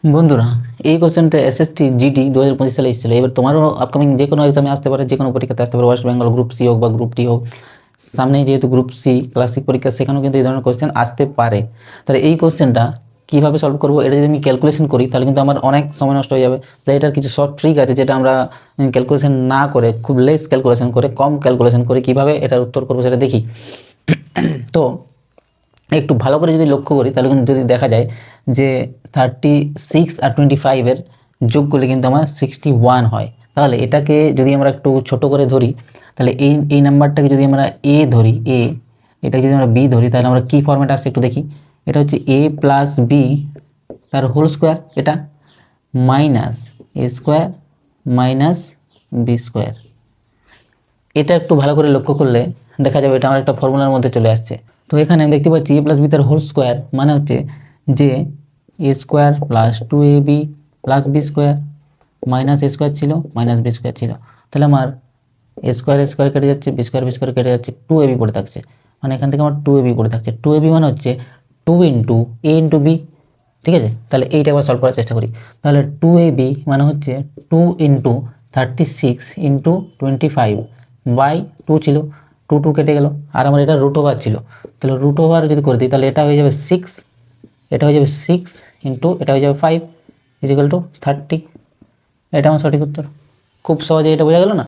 বন্ধুরা, এই কোশ্চেনটা এসএসটি জিডি 2025 সালে এসেছিল। এবার তোমারও আপকামিং যে কোনো এক্সামে আসতে পারে, যে কোনো পরীক্ষাতে আসতে পারে, ওয়েস্ট বেঙ্গল গ্রুপ সি হোক বা গ্রুপ ডি হোক। সামনেই যেহেতু গ্রুপ সি ক্লাসিক পরীক্ষা, সেখানেও কিন্তু এই ধরনের কোশ্চেন আসতে পারে। তাহলে এই কোশ্চেনটা কীভাবে সলভ করবো, এটা যদি আমি ক্যালকুলেশন করি তাহলে কিন্তু আমার অনেক সময় নষ্ট হয়ে যাবে। তাই এটার কিছু শর্ট ট্রিক আছে, যেটা আমরা ক্যালকুলেশন না করে, খুব লেস ক্যালকুলেশন করে, কম ক্যালকুলেশন করে কীভাবে এটার উত্তর করবো সেটা দেখি। তো একটু ভালো করে যদি লক্ষ্য করি তাহলে কিন্তু যদি দেখা যায় যে 36 আর 25-এর যোগ করলে কিন্তু আমার 61 হয়। তাহলে এটাকে যদি আমরা একটু ছোট করে ধরি, তাহলে এই নাম্বারটাকে যদি আমরা এ ধরি, এটাকে যদি আমরা বি ধরি, তাহলে আমরা কী ফর্মেট আসছে একটু দেখি। এটা হচ্ছে এ প্লাস বি তার হোল স্কোয়ার, এটা minus a square minus b square. এটা একটু ভালো করে লক্ষ্য করলে দেখা যাবে এটা আমার একটা ফর্মুলার মধ্যে চলে আসছে। তো এখানে আমি দেখতে পাচ্ছি এ প্লাস বি তার হোল স্কোয়ার মানে হচ্ছে যে a square plus 2ab plus b square minus a square ছিল মাইনাস বি স্কোয়ার ছিল। তাহলে আমার এ স্কোয়ার কেটে যাচ্ছে, বি স্কোয়ার কেটে যাচ্ছে, 2ab পড়ে থাকছে। মানে এখান থেকে আমার 2ab পড়ে থাকছে। 2ab মানে হচ্ছে 2 ইন্টু এ ইন্টু বি। ঠিক আছে, তাহলে এইটা আবার সলভ করার চেষ্টা করি। তাহলে 2ab মানে হচ্ছে 2 ইন্টু 36 ইন্টু 25 বাই 2 ছিল, 2 কেটে গেল। আর আমার এটা রুট ওভার ছিল, তাহলে রুট ওভার যদি করে দিই তাহলে এটা হয়ে যাবে 6, এটা হয়ে যাবে 6 ইন্টু এটা হয়ে যাবে 5 ইজিক্যাল টু 30। এটা আমার সঠিক উত্তর। খুব সহজে এটা বোঝা গেল না?